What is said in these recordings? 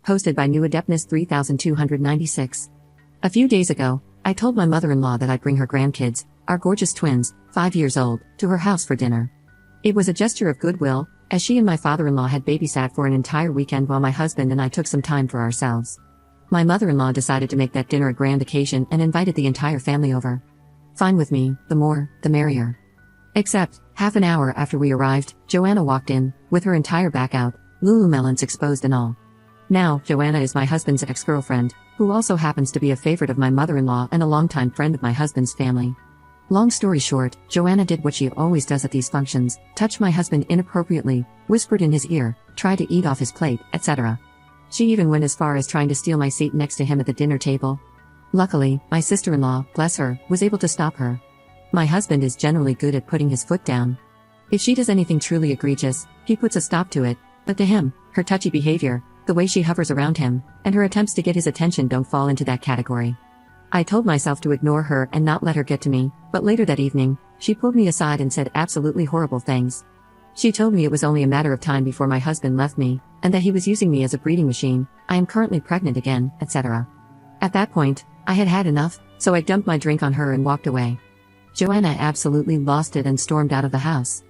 Posted by New Adeptness 3296. A few days ago, I told my mother-in-law that I'd bring her grandkids, our gorgeous twins, 5 years old, to her house for dinner. It was a gesture of goodwill, as she and my father-in-law had babysat for an entire weekend while my husband and I took some time for ourselves. My mother-in-law decided to make that dinner a grand occasion and invited the entire family over. Fine with me, the more, the merrier. Except, half an hour after we arrived, Joanna walked in, with her entire back out, Lululemons exposed and all. Now, Joanna is my husband's ex-girlfriend, who also happens to be a favorite of my mother-in-law and a longtime friend of my husband's family. Long story short, Joanna did what she always does at these functions, touched my husband inappropriately, whispered in his ear, tried to eat off his plate, etc. She even went as far as trying to steal my seat next to him at the dinner table. Luckily, my sister-in-law, bless her, was able to stop her. My husband is generally good at putting his foot down. If she does anything truly egregious, he puts a stop to it, but to him, her touchy behavior, the way she hovers around him, and her attempts to get his attention don't fall into that category. I told myself to ignore her and not let her get to me, but later that evening, she pulled me aside and said absolutely horrible things. She told me it was only a matter of time before my husband left me, and that he was using me as a breeding machine, I am currently pregnant again, etc. At that point, I had had enough, so I dumped my drink on her and walked away. Joanna absolutely lost it and stormed out of the house.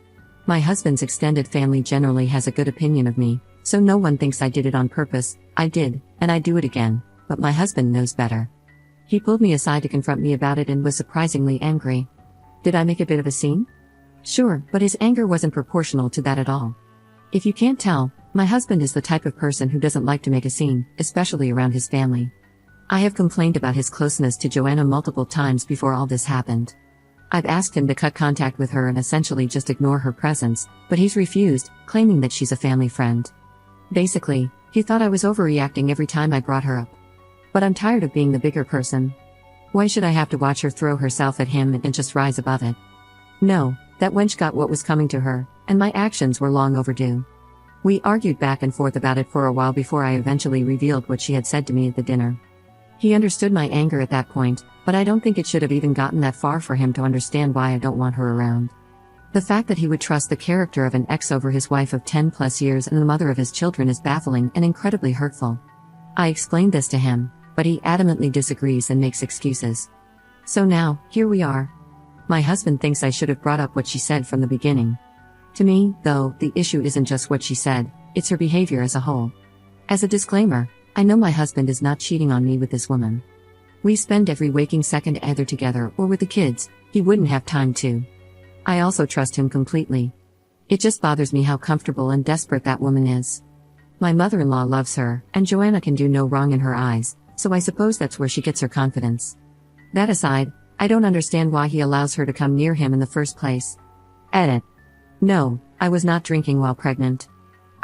My husband's extended family generally has a good opinion of me, so no one thinks I did it on purpose. I did, and I do it again, but my husband knows better. He pulled me aside to confront me about it and was surprisingly angry. Did I make a bit of a scene? Sure, but his anger wasn't proportional to that at all. If you can't tell, my husband is the type of person who doesn't like to make a scene, especially around his family. I have complained about his closeness to Joanna multiple times before all this happened. I've asked him to cut contact with her and essentially just ignore her presence, but he's refused, claiming that she's a family friend. Basically, he thought I was overreacting every time I brought her up. But I'm tired of being the bigger person. Why should I have to watch her throw herself at him and just rise above it? No, that wench got what was coming to her, and my actions were long overdue. We argued back and forth about it for a while before I eventually revealed what she had said to me at the dinner. He understood my anger at that point, but I don't think it should have even gotten that far for him to understand why I don't want her around. The fact that he would trust the character of an ex over his wife of 10+ years and the mother of his children is baffling and incredibly hurtful. I explained this to him, but he adamantly disagrees and makes excuses. So now, here we are. My husband thinks I should have brought up what she said from the beginning. To me, though, the issue isn't just what she said, it's her behavior as a whole. As a disclaimer, I know my husband is not cheating on me with this woman. We spend every waking second either together or with the kids. He wouldn't have time to. I also trust him completely. It just bothers me how comfortable and desperate that woman is. My mother-in-law loves her, and Joanna can do no wrong in her eyes, so I suppose that's where she gets her confidence. That aside, I don't understand why he allows her to come near him in the first place. Edit. No, I was not drinking while pregnant.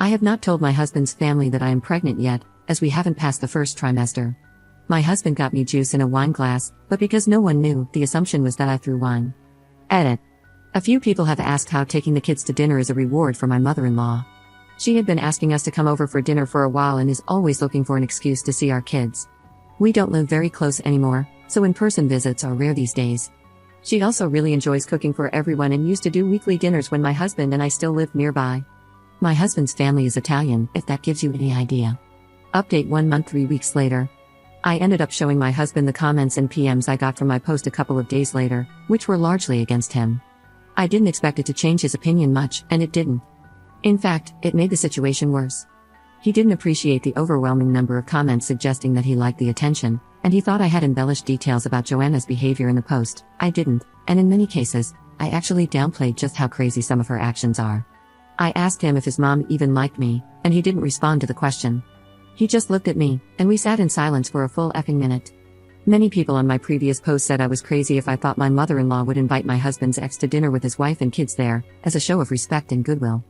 I have not told my husband's family that I am pregnant yet, as we haven't passed the first trimester. My husband got me juice in a wine glass, but because no one knew, the assumption was that I threw wine. Edit. A few people have asked how taking the kids to dinner is a reward for my mother-in-law. She had been asking us to come over for dinner for a while and is always looking for an excuse to see our kids. We don't live very close anymore, so in-person visits are rare these days. She also really enjoys cooking for everyone and used to do weekly dinners when my husband and I still lived nearby. My husband's family is Italian, if that gives you any idea. Update 1 month 3 weeks later. I ended up showing my husband the comments and PMs I got from my post a couple of days later, which were largely against him. I didn't expect it to change his opinion much, and it didn't. In fact, it made the situation worse. He didn't appreciate the overwhelming number of comments suggesting that he liked the attention, and he thought I had embellished details about Joanna's behavior in the post. I didn't, and in many cases, I actually downplayed just how crazy some of her actions are. I asked him if his mom even liked me, and he didn't respond to the question. He just looked at me, and we sat in silence for a full effing minute. Many people on my previous post said I was crazy if I thought my mother-in-law would invite my husband's ex to dinner with his wife and kids there, as a show of respect and goodwill.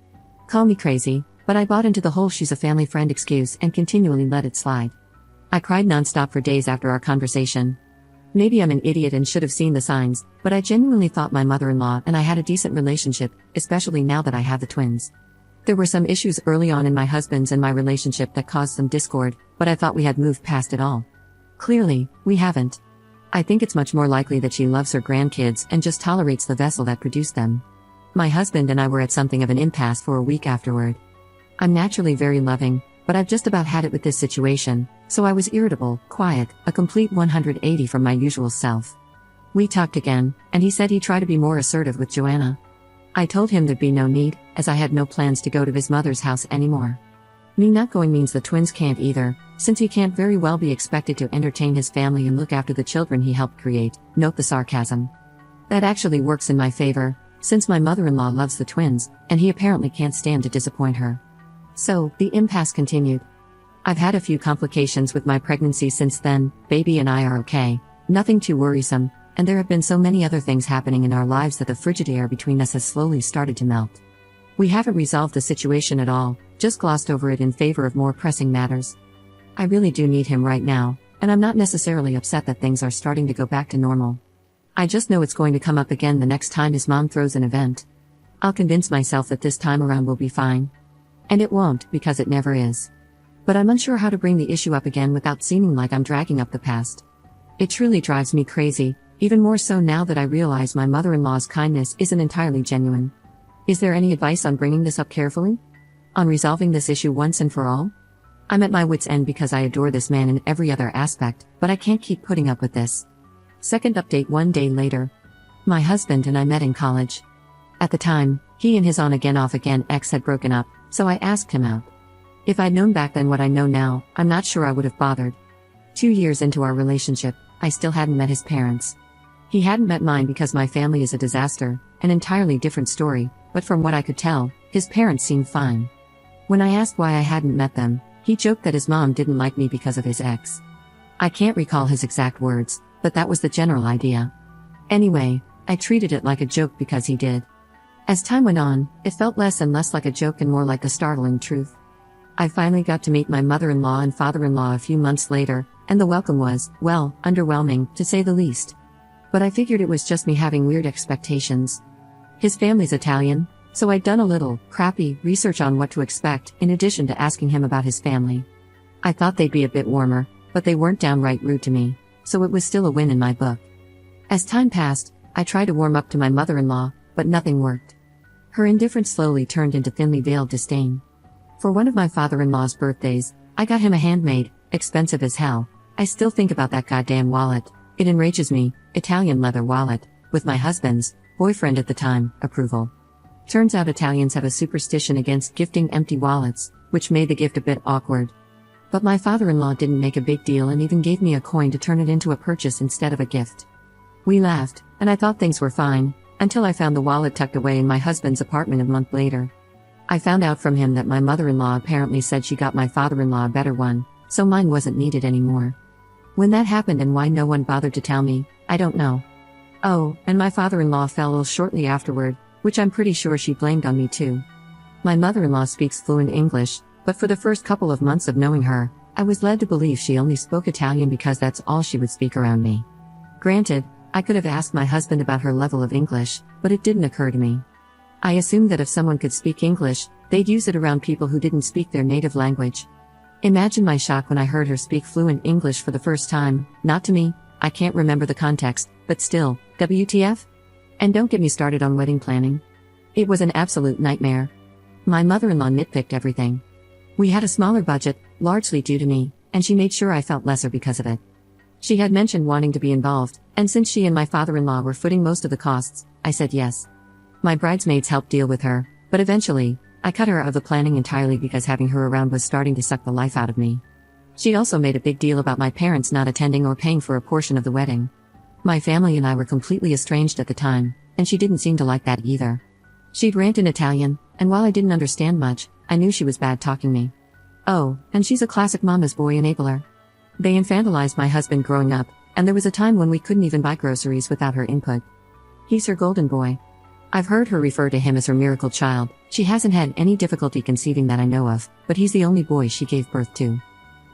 Call me crazy, but I bought into the whole she's a family friend excuse and continually let it slide. I cried nonstop for days after our conversation. Maybe I'm an idiot and should have seen the signs, but I genuinely thought my mother-in-law and I had a decent relationship, especially now that I have the twins. There were some issues early on in my husband's and my relationship that caused some discord, but I thought we had moved past it all. Clearly, we haven't. I think it's much more likely that she loves her grandkids and just tolerates the vessel that produced them. My husband and I were at something of an impasse for a week afterward. I'm naturally very loving, but I've just about had it with this situation, so I was irritable, quiet, a complete 180 from my usual self. We talked again, and he said he'd try to be more assertive with Joanna. I told him there'd be no need, as I had no plans to go to his mother's house anymore. Me not going means the twins can't either, since he can't very well be expected to entertain his family and look after the children he helped create. Note the sarcasm. That actually works in my favor, since my mother-in-law loves the twins, and he apparently can't stand to disappoint her. So, the impasse continued. I've had a few complications with my pregnancy since then. Baby and I are okay, nothing too worrisome, and there have been so many other things happening in our lives that the Frigidaire between us has slowly started to melt. We haven't resolved the situation at all, just glossed over it in favor of more pressing matters. I really do need him right now, and I'm not necessarily upset that things are starting to go back to normal. I just know it's going to come up again the next time his mom throws an event. I'll convince myself that this time around will be fine. And it won't, because it never is. But I'm unsure how to bring the issue up again without seeming like I'm dragging up the past. It truly drives me crazy, even more so now that I realize my mother-in-law's kindness isn't entirely genuine. Is there any advice on bringing this up carefully? On resolving this issue once and for all? I'm at my wit's end because I adore this man in every other aspect, but I can't keep putting up with this. Second update: 1 day later. My husband and I met in college. At the time, he and his on-again off-again ex had broken up, so I asked him out. If I'd known back then what I know now, I'm not sure I would have bothered. 2 years into our relationship, I still hadn't met his parents. He hadn't met mine because my family is a disaster, an entirely different story, but from what I could tell, his parents seemed fine. When I asked why I hadn't met them, he joked that his mom didn't like me because of his ex. I can't recall his exact words, but that was the general idea. Anyway, I treated it like a joke because he did. As time went on, it felt less and less like a joke and more like the startling truth. I finally got to meet my mother-in-law and father-in-law a few months later, and the welcome was, well, underwhelming, to say the least. But I figured it was just me having weird expectations. His family's Italian, so I'd done a little, crappy, research on what to expect, in addition to asking him about his family. I thought they'd be a bit warmer, but they weren't downright rude to me, so it was still a win in my book. As time passed, I tried to warm up to my mother-in-law, but nothing worked. Her indifference slowly turned into thinly veiled disdain. For one of my father-in-law's birthdays, I got him a handmade, expensive as hell. I still think about that goddamn wallet. It enrages me, Italian leather wallet, with my husband's, boyfriend at the time, approval. Turns out Italians have a superstition against gifting empty wallets, which made the gift a bit awkward. But my father-in-law didn't make a big deal and even gave me a coin to turn it into a purchase instead of a gift. We laughed, and I thought things were fine, until I found the wallet tucked away in my husband's apartment a month later. I found out from him that my mother-in-law apparently said she got my father-in-law a better one, so mine wasn't needed anymore. When that happened and why no one bothered to tell me, I don't know. Oh, and my father-in-law fell ill shortly afterward, which I'm pretty sure she blamed on me too. My mother-in-law speaks fluent English, but for the first couple of months of knowing her, I was led to believe she only spoke Italian because that's all she would speak around me. Granted, I could have asked my husband about her level of English, but it didn't occur to me. I assumed that if someone could speak English, they'd use it around people who didn't speak their native language. Imagine my shock when I heard her speak fluent English for the first time. Not to me, I can't remember the context, but still, WTF? And don't get me started on wedding planning. It was an absolute nightmare. My mother-in-law nitpicked everything. We had a smaller budget, largely due to me, and she made sure I felt lesser because of it. She had mentioned wanting to be involved, and since she and my father-in-law were footing most of the costs, I said yes. My bridesmaids helped deal with her, but eventually, I cut her out of the planning entirely because having her around was starting to suck the life out of me. She also made a big deal about my parents not attending or paying for a portion of the wedding. My family and I were completely estranged at the time, and she didn't seem to like that either. She'd rant in Italian, and while I didn't understand much, I knew she was bad-talking me. Oh, and she's a classic mama's boy enabler. They infantilized my husband growing up, and there was a time when we couldn't even buy groceries without her input. He's her golden boy. I've heard her refer to him as her miracle child. She hasn't had any difficulty conceiving that I know of, but he's the only boy she gave birth to.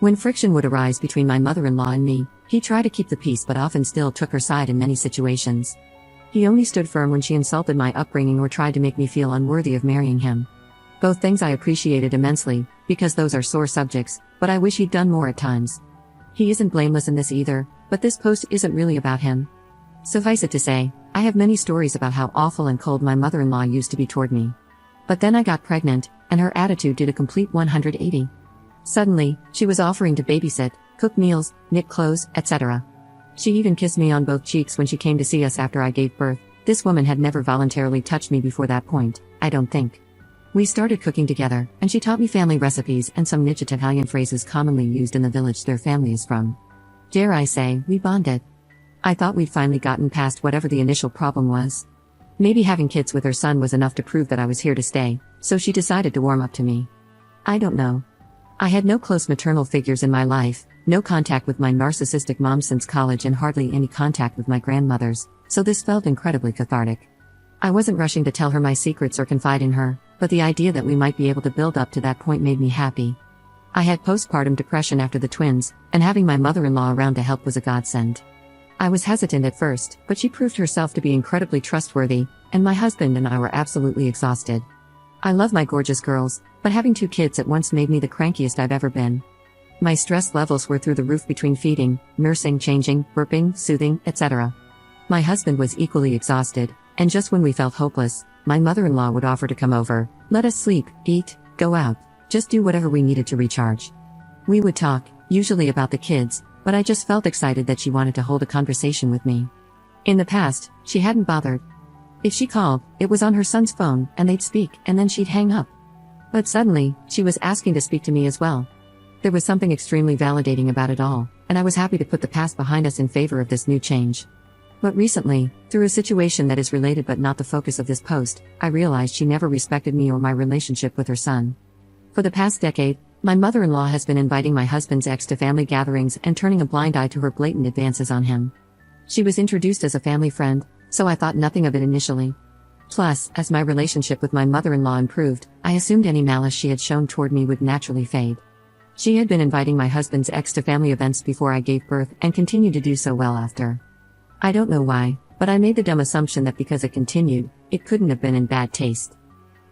When friction would arise between my mother-in-law and me, he tried to keep the peace but often still took her side in many situations. He only stood firm when she insulted my upbringing or tried to make me feel unworthy of marrying him. Both things I appreciated immensely, because those are sore subjects, but I wish he'd done more at times. He isn't blameless in this either, but this post isn't really about him. Suffice it to say, I have many stories about how awful and cold my mother-in-law used to be toward me. But then I got pregnant, and her attitude did a complete 180. Suddenly, she was offering to babysit, cook meals, knit clothes, etc. She even kissed me on both cheeks when she came to see us after I gave birth. This woman had never voluntarily touched me before that point, I don't think. We started cooking together, and she taught me family recipes and some niche Italian phrases commonly used in the village their family is from. Dare I say, we bonded. I thought we'd finally gotten past whatever the initial problem was. Maybe having kids with her son was enough to prove that I was here to stay, so she decided to warm up to me. I don't know. I had no close maternal figures in my life, no contact with my narcissistic mom since college and hardly any contact with my grandmothers, so this felt incredibly cathartic. I wasn't rushing to tell her my secrets or confide in her, but the idea that we might be able to build up to that point made me happy. I had postpartum depression after the twins, and having my mother-in-law around to help was a godsend. I was hesitant at first, but she proved herself to be incredibly trustworthy, and my husband and I were absolutely exhausted. I love my gorgeous girls, but having 2 kids at once made me the crankiest I've ever been. My stress levels were through the roof between feeding, nursing, changing, burping, soothing, etc. My husband was equally exhausted, and just when we felt hopeless, my mother-in-law would offer to come over, let us sleep, eat, go out, just do whatever we needed to recharge. We would talk, usually about the kids, but I just felt excited that she wanted to hold a conversation with me. In the past, she hadn't bothered. If she called, it was on her son's phone, and they'd speak, and then she'd hang up. But suddenly, she was asking to speak to me as well. There was something extremely validating about it all, and I was happy to put the past behind us in favor of this new change. But recently, through a situation that is related but not the focus of this post, I realized she never respected me or my relationship with her son. For the past decade, my mother-in-law has been inviting my husband's ex to family gatherings and turning a blind eye to her blatant advances on him. She was introduced as a family friend, so I thought nothing of it initially. Plus, as my relationship with my mother-in-law improved, I assumed any malice she had shown toward me would naturally fade. She had been inviting my husband's ex to family events before I gave birth and continued to do so well after. I don't know why, but I made the dumb assumption that because it continued, it couldn't have been in bad taste.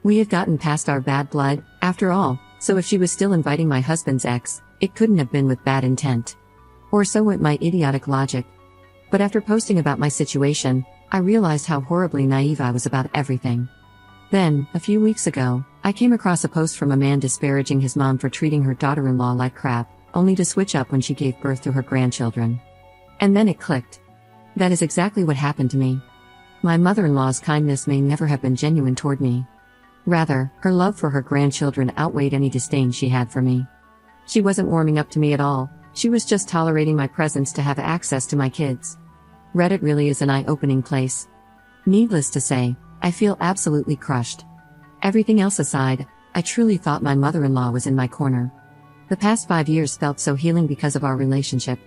We had gotten past our bad blood, after all, so if she was still inviting my husband's ex, it couldn't have been with bad intent. Or so went my idiotic logic. But after posting about my situation, I realized how horribly naive I was about everything. Then, a few weeks ago, I came across a post from a man disparaging his mom for treating her daughter-in-law like crap, only to switch up when she gave birth to her grandchildren. And then it clicked. That is exactly what happened to me. My mother-in-law's kindness may never have been genuine toward me. Rather, her love for her grandchildren outweighed any disdain she had for me. She wasn't warming up to me at all, she was just tolerating my presence to have access to my kids. Reddit really is an eye-opening place. Needless to say, I feel absolutely crushed. Everything else aside, I truly thought my mother-in-law was in my corner. The past 5 years felt so healing because of our relationship.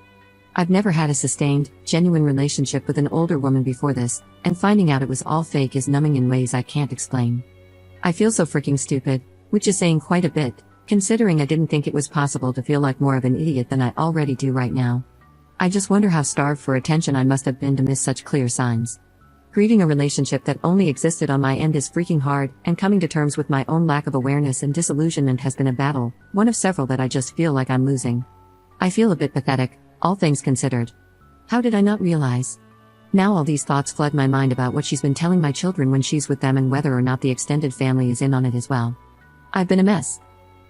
I've never had a sustained, genuine relationship with an older woman before this, and finding out it was all fake is numbing in ways I can't explain. I feel so freaking stupid, which is saying quite a bit, considering I didn't think it was possible to feel like more of an idiot than I already do right now. I just wonder how starved for attention I must have been to miss such clear signs. Grieving a relationship that only existed on my end is freaking hard, and coming to terms with my own lack of awareness and disillusionment has been a battle, one of several that I just feel like I'm losing. I feel a bit pathetic, all things considered. How did I not realize? Now all these thoughts flood my mind about what she's been telling my children when she's with them and whether or not the extended family is in on it as well. I've been a mess.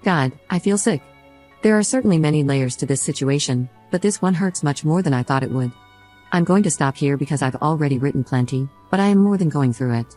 God, I feel sick. There are certainly many layers to this situation, but this one hurts much more than I thought it would. I'm going to stop here because I've already written plenty, but I am more than going through it.